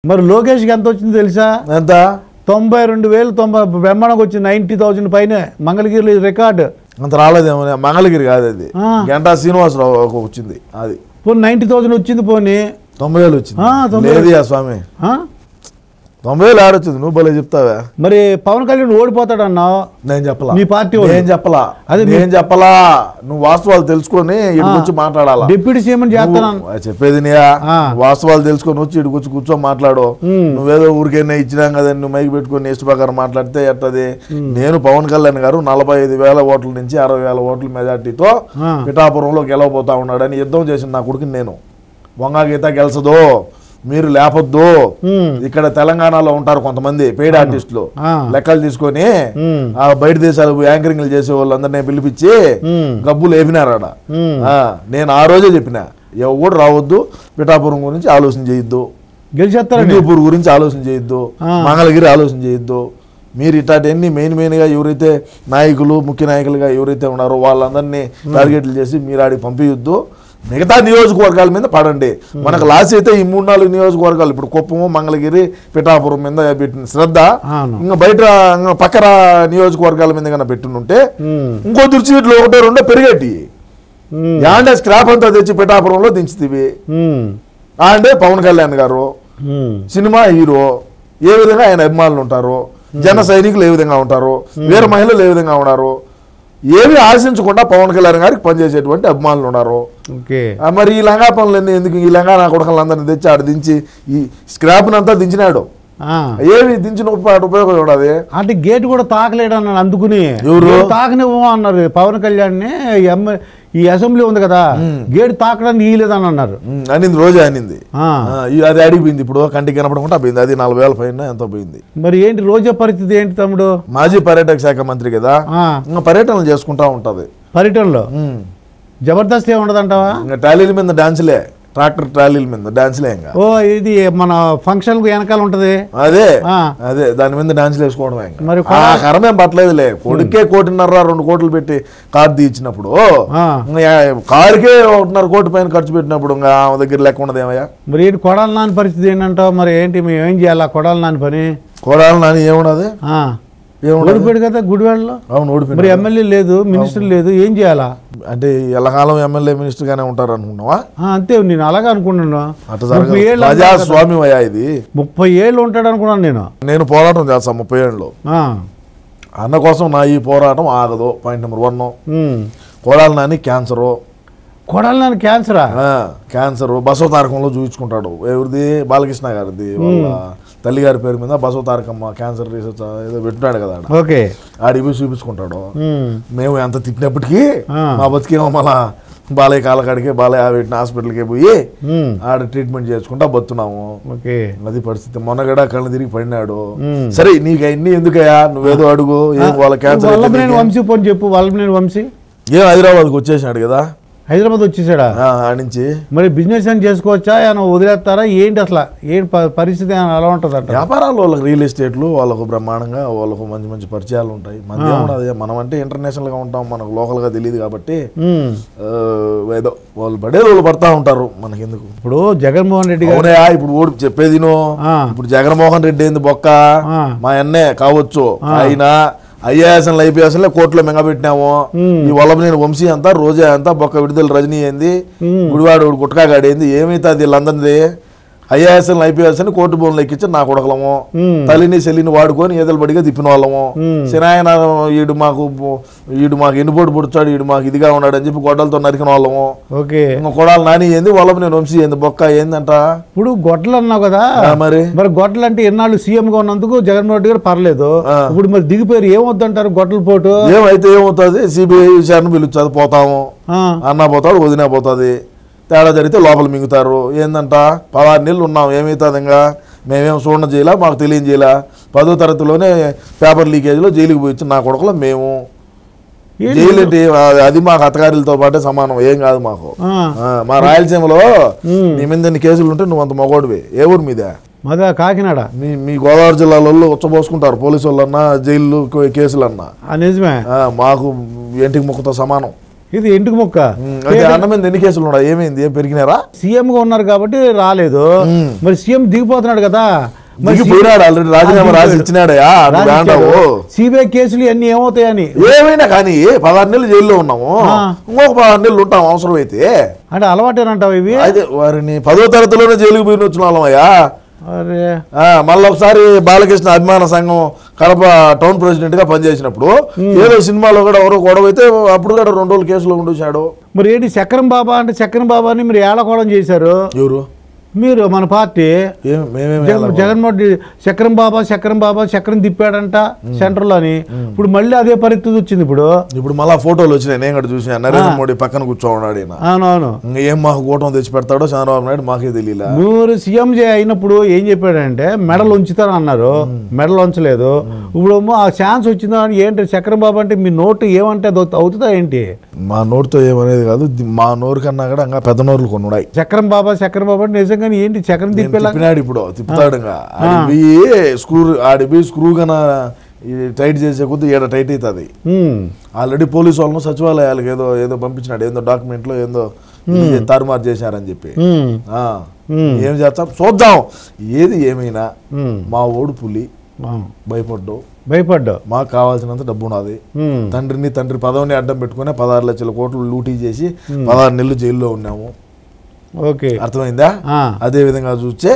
మరి లోకేష్కి ఎంత వచ్చింది తెలుసా? ఎంత? 92,000 బ్రహ్మాండంగా వచ్చింది. 90,000 పైన మంగళగిరి రికార్డు. అంత రాలేదేమో. మంగళగిరి కాదు అది, గంటా శ్రీనివాసరావు వచ్చింది. అది 90,000 వచ్చింది. పోనీ 90,000 వచ్చింది. లేదు స్వామి, 90,000 ఆడొచ్చింది. నువ్వు భలే చెప్తావా? మరి పవన్ కళ్యాణ్ ఓడిపోతాడన్నావు. నేను చెప్పలా. మీ పార్టీ నేను చెప్పలా. అది నేను చెప్పలా. నువ్వు వాస్తవాలు తెలుసుకొని ఇటుకొచ్చి మాట్లాడాలా. డిప్యూటీ సీఎం చేస్తాను చెప్పేది వాస్తవాలు తెలుసుకొని వచ్చి ఇటుకొచ్చి కూర్చొని మాట్లాడు. నువ్వేదో ఊరికైనా ఇచ్చినాం కదా నువ్వు మైకి పెట్టుకుని ఇష్ట ప్రకారం మాట్లాడితే ఎట్టది? నేను పవన్ కళ్యాణ్ గారు 45,000 ఓట్ల నుంచి 60,000 ఓట్ల మెజార్టీతో పిఠాపురంలో గెలవబోతా ఉన్నాడని యుద్ధం చేసిన నా కొడుకుని నేను. వంగా గీత గెలిచదు, మీరు లేపొద్దు. ఇక్కడ తెలంగాణలో ఉంటారు కొంతమంది పెయిడ్ ఆర్టిస్టులు, లెక్కలు తీసుకొని బయట దేశాలు యాంకరింగ్లు చేసే వాళ్ళందరినీ పిలిపించి గబ్బులు వేపినారాడ. నేను ఆ రోజే చెప్పిన, ఎవరు రావద్దు, పిఠాపురం గురించి ఆలోచన చేయొద్దు, హిందూపూర్ గురించి ఆలోచన చేయొద్దు, మంగళగిరి ఆలోచన చేయొద్దు. మీరు ఇట్లాంటివన్నీ మెయిన్గా ఎవరైతే నాయకులు ముఖ్య నాయకులుగా ఎవరైతే ఉన్నారో వాళ్ళందరినీ టార్గెట్లు చేసి మీరు ఆడికి పంపించొద్దు. మిగతా నియోజకవర్గాల మీద పడండి. మనకు లాస్ అయితే ఈ 3-4 నియోజకవర్గాలు, ఇప్పుడు కుప్పము, మంగళగిరి, పిఠాపురం మీద పెట్టిన శ్రద్ధ ఇంకా బయట పక్కన నియోజకవర్గాల మీద కన్నా పెట్టునుంటే ఇంకో దుర్చీట్లు 1-2 పెరిగేటి. అంటే స్క్రాప్ అంతా తెచ్చి పిఠాపురంలో దించుతీవి. అంటే పవన్ కళ్యాణ్ గారు సినిమా హీరో, ఏ విధంగా ఆయన అభిమానులు ఉంటారు, జన సైనికులు ఏ విధంగా ఉంటారు, వీర మహిళలు ఏ విధంగా ఉన్నారు, ఏమి ఆశించకుండా పవన్ కళ్యాణ్ గారికి పనిచేసేటువంటి అభిమానులు ఉన్నారు. మరి ఈ లంగా పనులన్నీ ఎందుకు? ఈ లంగా నా కొడుకులందరినీ తెచ్చి ఆడ దించి ఈ స్క్రాప్నంతా దించినాడు. ఏమి దించిన ఉపయోగం చూడాలి. అంటే గేట్ కూడా తాకలేడు అన్నాడు. అందుకుని ఎవరు తాకనివ్వ అన్నారు పవన్ కళ్యాణ్ ని. ఈ అసెంబ్లీ ఉంది కదా, గేట్ తాకడానికి ఇయ్యలేదని అన్నారు. అనింది, రోజే అనింది. అది అడిగిపోయింది. ఇప్పుడు కంటికి కనపడకుండా పోయింది. అది 40,000 పైన ఎంతో పోయింది. మరి ఏంటి రోజా పరిస్థితి ఏంటి తమ్ముడు? మాజీ పర్యాటక శాఖ మంత్రి కదా, ఇంకా పర్యటనలు చేసుకుంటా ఉంటది. పర్యటనలో జబర్దస్త్ ఏమి ఉండదంటావా? ఇంకా టాలీల మీద డాన్సులే, ట్రాక్టర్ ట్రాలీల మీద డాన్సులే. ఇంకా ఇది మన ఫంక్షన్ వెనకాల ఉంటది. అదే దాని మీద డాన్సులు వేసుకోవడమే. మరి కరమేం పట్టలేదులే. కొడుకే 1.5-2 కోట్లు పెట్టి కారు తీయించినప్పుడు, కారుకే 1.5 కోటి పైన ఖర్చు పెట్టినప్పుడు ఇంకా ఆమె దగ్గర లెక్క ఉండదు ఏమయ్యా. మరి ఏంటి కొడాలి నాని పరిస్థితి ఏంటంటావు? మరి ఏంటి మేము ఏం చేయాలి? కొడాలి నాని పని, కొడాలి నాని ఏమున్నది? ఓడిపోయాడు కదా గుడివాడలో. అవును, ఓడిపోయాడు. మరి ఎమ్మెల్యే లేదు, మినిస్టర్ లేదు, ఏం చేయాలా? అంటే ఎల్లకాలం ఎమ్మెల్యే మినిస్టర్ గానే ఉంటారు అనుకున్నావా? అంతే, నేను అలాగే అనుకున్నాను. ప్రజాస్వామ్యం అయ్యా ఇది. 30 ఏళ్ళు ఉంటాడు అనుకున్నాను నేను పోరాటం చేస్తాను 30 ఏళ్ళు. అన్న కోసం నా ఈ పోరాటం ఆగదు. Point number 1, Kodali Nani cancer. Kodali Nani క్యాన్సరా? క్యాన్సర్ బసవ తారకంలో చూపించుకుంటాడు. ఎవరిది? బాలకృష్ణ గారిది. వాళ్ళ తల్లి గారి పేరు మీద బసవ తారకమ్మ క్యాన్సర్ రీసెర్చ్ ఏదో పెట్టినాడు కదా, ఆడికి పోయి చూపించుకుంటాడు. మేము ఎంత తిట్టినప్పటికీ మా బతికేమో మళ్ళా బాలయ్య కాలకాడికి, బాలయ్య పెట్టిన హాస్పిటల్కి పోయి ఆడ ట్రీట్మెంట్ చేసుకుంటా బతున్నాము. అది పరిస్థితి. మొన్నగడ కళ్ళు తిరిగి పడినాడు. సరే, నీకు అన్ని ఎందుకయ్యా? నువ్వేదో అడుగు. ఏం వాళ్ళ క్యాన్సర్ వంశీ పోని చెప్పు. వల్లభనేని వంశీ ఏం హైదరాబాద్కి వచ్చేసినాడు కదా. హైదరాబాద్ వచ్చేసాడా? నుంచి మరి బిజినెస్ అని చేసుకోవచ్చా? ఏమైనా వదిలేస్తారా ఏంటి? అసలు ఏంటి పరిస్థితి ఎలా ఉంటుంది అంటే? వ్యాపారాలు వాళ్ళకి రియల్ ఎస్టేట్లు వాళ్ళకు బ్రహ్మాండంగా, వాళ్ళకు మంచి మంచి పరిచయాలు ఉంటాయి. మనం అంటే ఇంటర్నేషనల్ గా ఉంటాం, మనకు లోకల్ గా తెలియదు కాబట్టి ఏదో వాళ్ళు పడేది వాళ్ళు పడతా ఉంటారు. మనకి ఎందుకు? ఇప్పుడు జగన్మోహన్ రెడ్డి గారు ఇప్పుడు చెప్పేది ఇప్పుడు జగన్మోహన్ రెడ్డి ఏంది బొక్క? మా అన్నే కావచ్చు, అయినా IAS IPS కోర్టులో మెంగబెట్టినాము. ఈ వల్లభనేని వంశీ అంతా, రోజా అంతా, బొక్క విడుదల రజనీ ఏంది, గుడివాడు గుట్కాగాడి ఏంది, ఏమైతే అది వీళ్ళందరిది IAS IPS కోర్టు భూములు ఎక్కించి నా కొడకలము, తల్లిని చెల్లిని వాడుకొని ఏదలు బడిగా తిప్పిన వాళ్ళము. సినాయన ఈడు మాకు ఎన్నుపోటు పుడుచాడు, ఈడు మాకు ఇదిగా ఉన్నాడు అని చెప్పి గొడ్డలతో నరికిన వాళ్ళము. ఇంకా కొడాలి నాని ఏంది, వల్లభనేని వంశీ ఏంది బొక్క ఏందంట? ఇప్పుడు గొడ్డలు అన్నావు కదా, మరి గొడ్డలు అంటే ఎన్నాళ్ళు సీఎం గా ఉన్నందుకు జగన్మోహన్ రెడ్డి గారు పర్లేదు. ఇప్పుడు మరి దిగిపోయారు, ఏమవుద్దంటారు? గొడ్డల పోటు ఏమైతే ఏమవుతుంది? CBI విచారణ పిలుస్తుంది, పోతాము అన్నా పోతాడు, వదినా పోతుంది. తేడా జరిగితే లోపల మింగుతారు. ఏందంట 16 నెలలు ఉన్నాం, ఏమవుతుంది? ఇంకా మేమేం చూడడం చేయాల, మాకు తెలియని చేయాల. 10వ తరగతిలోనే పేపర్ లీకేజ్లో జైలుకి పోయి నా కొడుకులో మేము జైలు అంటే అది మాకు అత్తగారితో పాటే సమానం, ఏం కాదు మాకు. మా రాయలసీమలో నీ మీద ఎన్ని కేసులు ఉంటే నువ్వు అంత మగోడివి. ఏ ఊరి మీద? కాకినాడ. మీ గోదావరి జిల్లాలో ఉచ్చబోసుకుంటారు పోలీసు వాళ్ళన్నా, జైలు కేసులన్నా. నిజమే. మాకు ఇంటికి ముక్కతో సమానం. ఇది ఇంటికి మొక్క. అయితే అన్న మీద ఎన్ని కేసులు ఉన్నాయి, ఏమైంది, ఏం పెరిగినారా? సీఎంగా ఉన్నారు కాబట్టి రాలేదు. మరి సీఎం దిగిపోతున్నాడు కదా, ఆల్రెడీ రాజీనామా రాసి ఇచ్చినాడయా. సిబిఐ కేసులు అన్ని ఏమవుతాయని. ఏమైనా కానీ 16 నెలలు జైల్లో ఉన్నాము, ఇంకొక 16 నెలలు ఉంటాం అవసరం అయితే. అంటే అలవాటేనంటావు ఇవి? అయితే వారిని 10వ తరగతిలోనే జైలుకి పోయిన వచ్చిన వాళ్ళమయ్యా. అరే మళ్ళీ ఒకసారి బాలకృష్ణ అభిమాన సంఘం కడప టౌన్ ప్రెసిడెంట్ గా పనిచేసినప్పుడు ఏదో సినిమాలో కూడా ఎవరో గొడవ అయితే అప్పుడు కూడా 2 రోజులు కేసులో ఉండొచ్చాడు. మరి ఏంటి చక్రం బాబా అంటే చక్రం బాబాని మీరు ఏళకోవడం చేశారు. ఎవరు? మీరు, మన పార్టీ. జగన్మోహన్ చక్రం బాబా చక్రం తిప్పాడంట సెంటర్ లో అని. ఇప్పుడు మళ్ళీ అదే పరిస్థితి వచ్చింది. ఇప్పుడు మళ్ళా ఫోటోలు వచ్చినాయి, నేను కూడా చూసాను. నరేంద్ర మోడీ పక్కన కూర్చోన్నాడు. అవునవును. ఏం మాకు కూటమి తెచ్చి పెడతాడో చంద్రబాబు నాయుడు మాకే తెలియలే. మీరు సీఎం అయినప్పుడు ఏం చెప్పాడంటే మెడల్ ఉంచుతాను అన్నారు, మెడల్ ఉంచలేదు. ఇప్పుడు ఆ ఛాన్స్ వచ్చిందా అని. ఏంటి చక్రం బాబా అంటే మీ నోటు ఏమంటే అవుతుందా ఏంటి? మా నోటుతో ఏమనేది కాదు, మా నోరు కన్నా కూడా ఇంకా పెద్ద నోరులు కొన్ని ఉన్నాయి. చక్రం బాబా అంటే నిజంగా ఏంటి చక్రం తిప్పినాడు, ఇప్పుడు తిప్పుతాడు. ఆడిపోయి స్క్రూ కన్నా టైట్ చేసే కొద్ది ఏడ టైట్ అవుతుంది. ఆల్రెడీ పోలీసు వాళ్ళను సచివాలయాలకు ఏదో ఏదో పంపించినాడు, ఏందో డాక్యుమెంట్ లో ఏందో తారుమారు చేశారని చెప్పి. ఏం చేస్తాం చూద్దాం. ఏది ఏమైనా మా ఓడు పులి, భయపడ్డావు. మాకు కావాల్సినంత డబ్బు ఉన్నది. తండ్రి పదవిని అడ్డం పెట్టుకుని 16 లక్షల కోట్లు లూటీ చేసి 16 నెలలు జైల్లో ఉన్నాము. ఓకే, అర్థమైందా? అదే విధంగా చూస్తే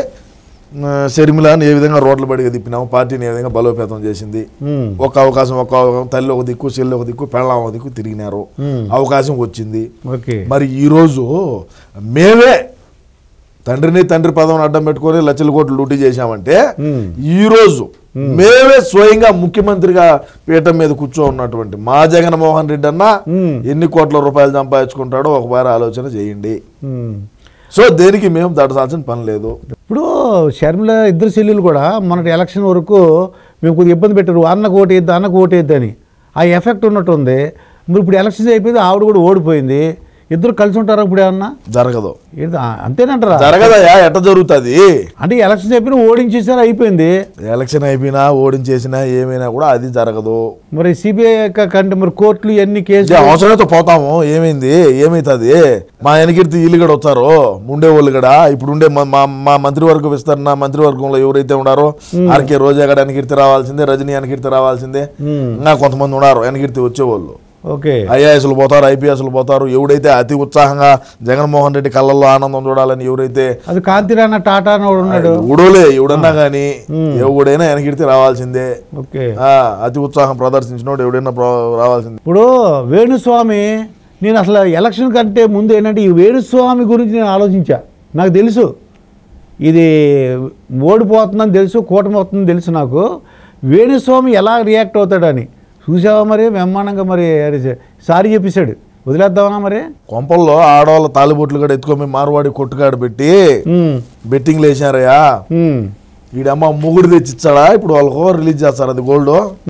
షర్మిలాని ఏ విధంగా రోడ్ల బడిగా తిప్పినాము, పార్టీని ఏ విధంగా బలోపేతం చేసింది. ఒక అవకాశం తల్లి ఒక దిక్కు, చెల్లి ఒక దిక్కు, పెళ్ళాం ఒక దిక్కు తిరిగినారు, అవకాశం వచ్చింది. మరి ఈరోజు మేమే తండ్రి పదవిని అడ్డం పెట్టుకొని లక్షల కోట్లు లూటీ చేశామంటే ఈ రోజు మేమే స్వయంగా ముఖ్యమంత్రిగా పీఠం మీద కూర్చో ఉన్నటువంటి మా జగన్మోహన్ రెడ్డి అన్న ఎన్ని కోట్ల రూపాయలు సంపాదించుకుంటాడో ఒకసారి ఆలోచన చేయండి. సో దేనికి మేము దాటాల్సిన పని లేదు. ఇప్పుడు షర్మిల ఇద్దరు చెల్లెలు కూడా మొన్నటి ఎలక్షన్ వరకు మేము కొద్దిగా ఇబ్బంది పెట్టారు, అన్నకు ఓటేద్దు అని. ఆ ఎఫెక్ట్ ఉన్నట్టుంది. మరి ఇప్పుడు ఎలక్షన్స్ అయిపోయింది, ఆవిడ కూడా ఓడిపోయింది. ఇద్దరు కలిసి ఉంటారా ఇప్పుడు? ఏమన్నా జరగదు. అంతేనంటారా? జరగదయా. ఎట్ట జరుగుతుంది అంటే ఎలక్షన్ అయిపోయినా ఓడించేసారు, అయిపోయింది. ఎలక్షన్ అయిపోయినా ఓడించేసినా ఏమైనా కూడా అది జరగదు. మరి సిబిఐ కంటే మరి కోర్టులు ఎన్ని కేసులు అవసరంతో పోతాము. ఏమైతుంది? మా వెనకీర్తి వీళ్ళు కూడా వస్తారు, ఉండేవాళ్ళు కూడా. ఇప్పుడు ఉండే మా మంత్రివర్గ విస్తరణ మంత్రివర్గంలో ఎవరైతే ఉన్నారో ఆర్కే రోజా గడ వెనకీర్తి రావాల్సిందే, రజనీ వెనకీర్తి రావాల్సిందే. ఇంకా కొంతమంది ఉన్నారు వెనకీర్తి వచ్చేవాళ్ళు. ఐఏఎస్లు పోతారు, ఐపీఎస్లు పోతారు. ఎవడైతే అతి ఉత్సాహంగా జగన్మోహన్ రెడ్డి కళ్ళల్లో ఆనందం చూడాలని ఎవరైతే అది కాంతిరాణ టాటా ఉన్నాడు, ఉడోలే ఎవడన్నా కానీ ఎవడైనా వెనకీర్తి రావాల్సిందే. అతి ఉత్సాహం ప్రదర్శించినోడు ఎవడైనా రావాల్సిందే. ఇప్పుడు వేణుస్వామి, నేను అసలు ఎలక్షన్ కంటే ముందు ఏంటంటే ఈ వేణుస్వామి గురించి నేను ఆలోచించా. నాకు తెలుసు ఇది ఓడిపోతుందని తెలుసు, కూటమి అవుతుందని తెలుసు. నాకు వేణుస్వామి ఎలా రియాక్ట్ అవుతాడని చూసావా? మరి బ్రహ్మాండంగా మరి సారీ చెప్పేశాడు, వదిలేద్దామన్నా. మరి కొంపల్లో ఆడవాళ్ళ తాలిబొట్లు కూడా ఎత్తుకొని మార్వాడి కొట్టుకాడు పెట్టి బెట్టింగ్లు వేసారయ్యా. వీడమ్మ ముగుడు తెచ్చిచ్చాడా? ఇప్పుడు వాళ్ళకు రిలీజ్ చేస్తారు అది గోల్డ్.